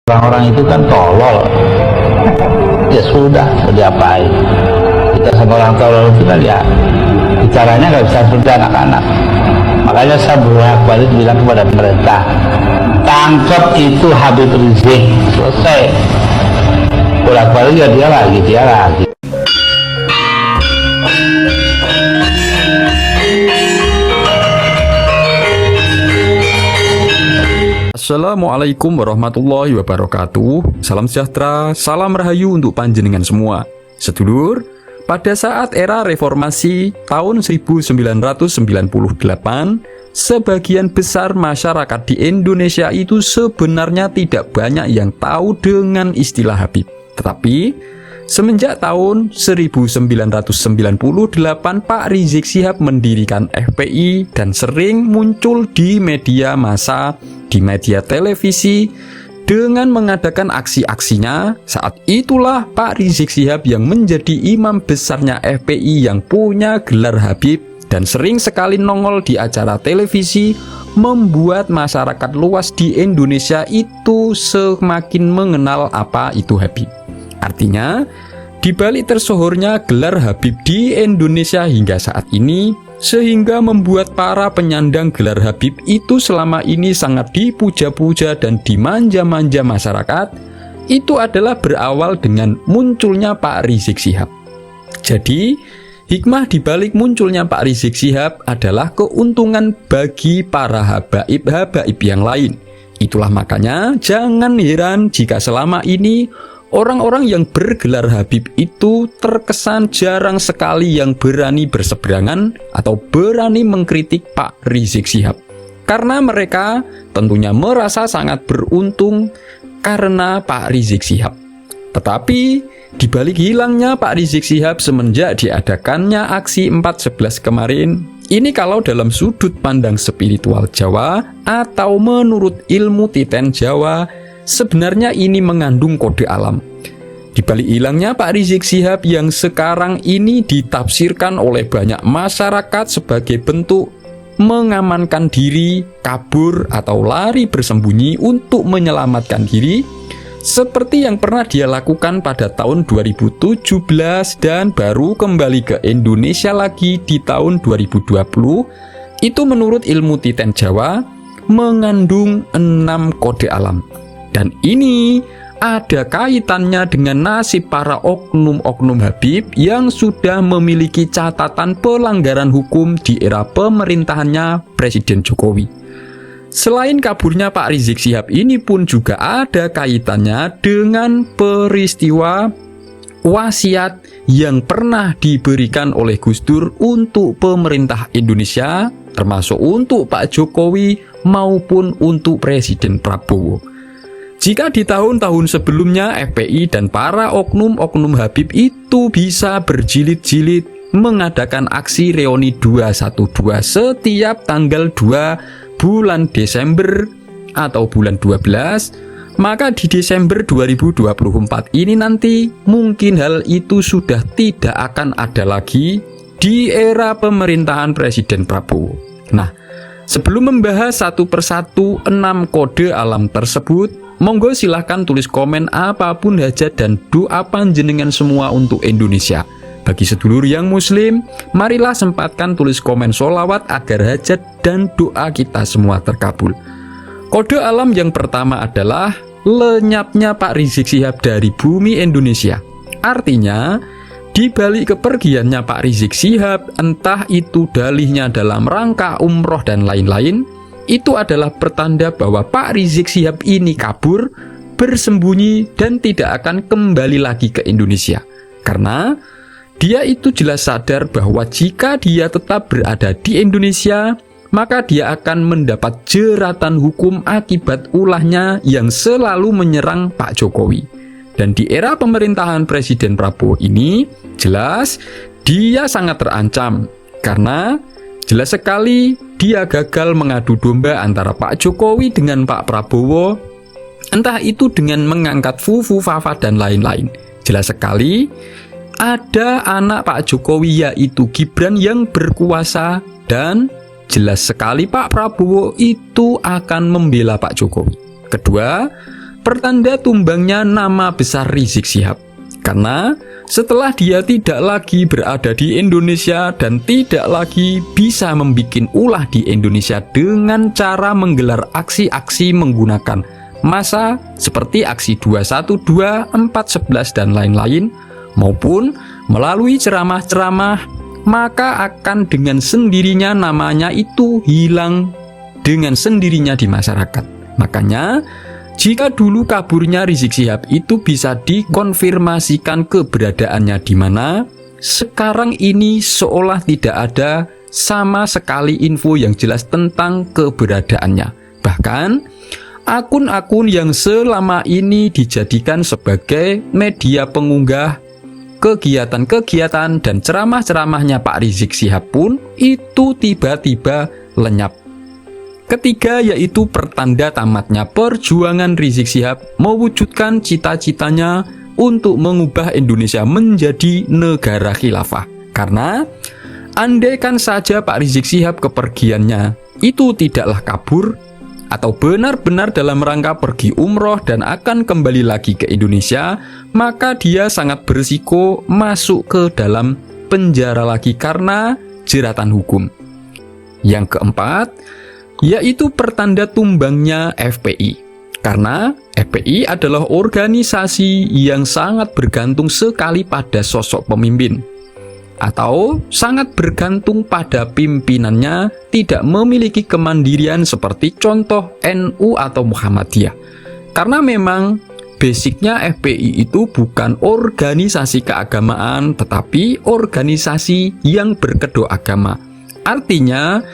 Orang-orang itu kan tolol. Ya sudah, mau diapain? Kita sama orang tolol itu kan ya bicaranya nggak bisa seperti anak-anak. Makanya saya bolak-balik bilang kepada pemerintah, tangkap itu Habib Rizik, selesai. Bolak-balik ya dia lagi. Assalamualaikum warahmatullahi wabarakatuh. Salam sejahtera, salam rahayu untuk panjenengan semua. Sedulur, pada saat era reformasi tahun 1998, sebagian besar masyarakat di Indonesia itu sebenarnya tidak banyak yang tahu dengan istilah Habib. Tetapi semenjak tahun 1998, Pak Rizik Syihab mendirikan FPI dan sering muncul di media massa, di media televisi dengan mengadakan aksi-aksinya. Saat itulah Pak Rizik Syihab yang menjadi imam besarnya FPI yang punya gelar Habib dan sering sekali nongol di acara televisi, membuat masyarakat luas di Indonesia itu semakin mengenal apa itu Habib. Artinya, di balik tersohornya gelar Habib di Indonesia hingga saat ini, sehingga membuat para penyandang gelar Habib itu selama ini sangat dipuja-puja dan dimanja-manja masyarakat, itu adalah berawal dengan munculnya Pak Rizik Syihab. Jadi, hikmah di balik munculnya Pak Rizik Syihab adalah keuntungan bagi para habaib-habaib yang lain. Itulah makanya jangan heran jika selama ini orang-orang yang bergelar Habib itu terkesan jarang sekali yang berani berseberangan atau berani mengkritik Pak Rizik Syihab. Karena mereka tentunya merasa sangat beruntung karena Pak Rizik Syihab. Tetapi di balik hilangnya Pak Rizik Syihab semenjak diadakannya aksi 4.11 kemarin, ini kalau dalam sudut pandang spiritual Jawa atau menurut ilmu titen Jawa, sebenarnya ini mengandung kode alam. Di balik hilangnya Pak Rizik Syihab yang sekarang ini ditafsirkan oleh banyak masyarakat sebagai bentuk mengamankan diri, kabur atau lari bersembunyi untuk menyelamatkan diri, seperti yang pernah dia lakukan pada tahun 2017 dan baru kembali ke Indonesia lagi di tahun 2020, itu menurut ilmu titen Jawa mengandung 6 kode alam. Dan ini ada kaitannya dengan nasib para oknum-oknum Habib yang sudah memiliki catatan pelanggaran hukum di era pemerintahannya Presiden Jokowi. Selain kaburnya Pak Rizik Syihab ini pun juga ada kaitannya dengan peristiwa wasiat yang pernah diberikan oleh Gus Dur untuk pemerintah Indonesia, termasuk untuk Pak Jokowi maupun untuk Presiden Prabowo. Jika di tahun-tahun sebelumnya FPI dan para oknum-oknum Habib itu bisa berjilid-jilid mengadakan aksi reuni 212 setiap tanggal 2 bulan Desember atau bulan 12, maka di Desember 2024 ini nanti mungkin hal itu sudah tidak akan ada lagi di era pemerintahan Presiden Prabowo. Nah, sebelum membahas satu persatu 6 kode alam tersebut, monggo silahkan tulis komen apapun hajat dan doa panjenengan semua untuk Indonesia. Bagi sedulur yang muslim, marilah sempatkan tulis komen sholawat agar hajat dan doa kita semua terkabul. Kode alam yang pertama adalah lenyapnya Pak Rizik Syihab dari bumi Indonesia. Artinya, di balik kepergiannya Pak Rizik Syihab, entah itu dalihnya dalam rangka umroh dan lain-lain, itu adalah pertanda bahwa Pak Rizik Syihab ini kabur, bersembunyi, dan tidak akan kembali lagi ke Indonesia. Karena dia itu jelas sadar bahwa jika dia tetap berada di Indonesia, maka dia akan mendapat jeratan hukum akibat ulahnya yang selalu menyerang Pak Jokowi. Dan di era pemerintahan Presiden Prabowo ini, jelas dia sangat terancam. Karena jelas sekali dia gagal mengadu domba antara Pak Jokowi dengan Pak Prabowo, entah itu dengan mengangkat Fufu, Fafa, dan lain-lain. Jelas sekali ada anak Pak Jokowi yaitu Gibran yang berkuasa, dan jelas sekali Pak Prabowo itu akan membela Pak Jokowi. Kedua, pertanda tumbangnya nama besar Rizik Syihab. Karena setelah dia tidak lagi berada di Indonesia dan tidak lagi bisa membuat ulah di Indonesia dengan cara menggelar aksi-aksi menggunakan massa seperti aksi 212, 411 dan lain-lain, maupun melalui ceramah-ceramah, maka akan dengan sendirinya namanya itu hilang dengan sendirinya di masyarakat. Makanya jika dulu kaburnya Rizik Syihab itu bisa dikonfirmasikan keberadaannya di mana, sekarang ini seolah tidak ada sama sekali info yang jelas tentang keberadaannya. Bahkan akun-akun yang selama ini dijadikan sebagai media pengunggah kegiatan-kegiatan dan ceramah-ceramahnya Pak Rizik Syihab pun itu tiba-tiba lenyap. Ketiga, yaitu pertanda tamatnya perjuangan Rizik Syihab mewujudkan cita-citanya untuk mengubah Indonesia menjadi negara khilafah. Karena andaikan saja Pak Rizik Syihab kepergiannya itu tidaklah kabur atau benar-benar dalam rangka pergi umroh dan akan kembali lagi ke Indonesia, maka dia sangat berisiko masuk ke dalam penjara lagi karena jeratan hukum. Yang keempat, yaitu pertanda tumbangnya FPI. Karena FPI adalah organisasi yang sangat bergantung sekali pada sosok pemimpin, atau sangat bergantung pada pimpinannya, tidak memiliki kemandirian seperti contoh NU atau Muhammadiyah. Karena memang basicnya FPI itu bukan organisasi keagamaan, tetapi organisasi yang berkedok agama. Artinya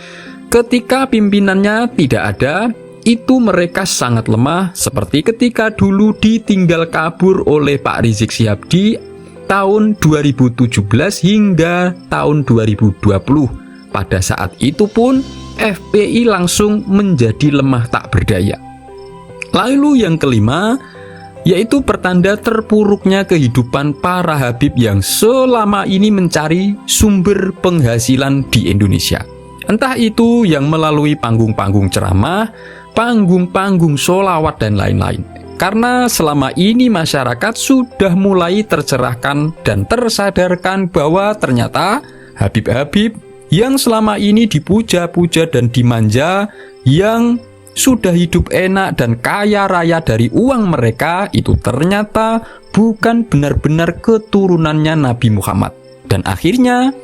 ketika pimpinannya tidak ada, itu mereka sangat lemah, seperti ketika dulu ditinggal kabur oleh Pak Rizik Syihab di tahun 2017 hingga tahun 2020. Pada saat itu pun FPI langsung menjadi lemah tak berdaya. Lalu yang kelima, yaitu pertanda terpuruknya kehidupan para Habib yang selama ini mencari sumber penghasilan di Indonesia. Entah itu yang melalui panggung-panggung ceramah, panggung-panggung sholawat dan lain-lain. Karena selama ini masyarakat sudah mulai tercerahkan dan tersadarkan bahwa ternyata Habib-Habib yang selama ini dipuja-puja dan dimanja, yang sudah hidup enak dan kaya raya dari uang mereka, itu ternyata bukan benar-benar keturunannya Nabi Muhammad. Dan akhirnya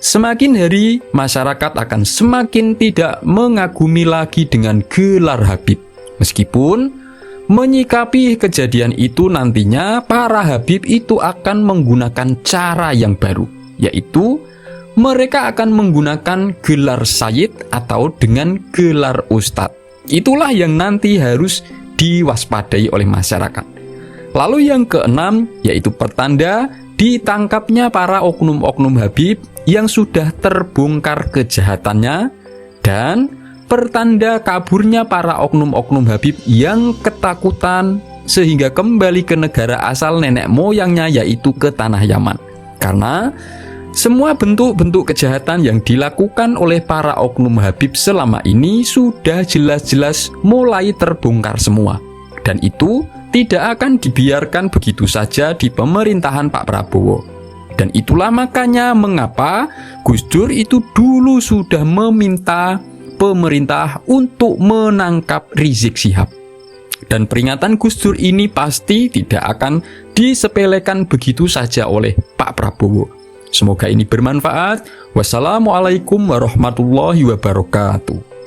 semakin hari masyarakat akan semakin tidak mengagumi lagi dengan gelar Habib. Meskipun menyikapi kejadian itu nantinya para Habib itu akan menggunakan cara yang baru, yaitu mereka akan menggunakan gelar Sayyid atau dengan gelar Ustadz. Itulah yang nanti harus diwaspadai oleh masyarakat. Lalu yang keenam, yaitu pertanda ditangkapnya para oknum-oknum Habib yang sudah terbongkar kejahatannya, dan pertanda kaburnya para oknum-oknum Habib yang ketakutan sehingga kembali ke negara asal nenek moyangnya, yaitu ke tanah Yaman. Karena semua bentuk-bentuk kejahatan yang dilakukan oleh para oknum Habib selama ini sudah jelas-jelas mulai terbongkar semua. Dan itu tidak akan dibiarkan begitu saja di pemerintahan Pak Prabowo. Dan itulah makanya mengapa Gus Dur itu dulu sudah meminta pemerintah untuk menangkap Rizik Syihab. Dan peringatan Gus Dur ini pasti tidak akan disepelekan begitu saja oleh Pak Prabowo. Semoga ini bermanfaat. Wassalamualaikum warahmatullahi wabarakatuh.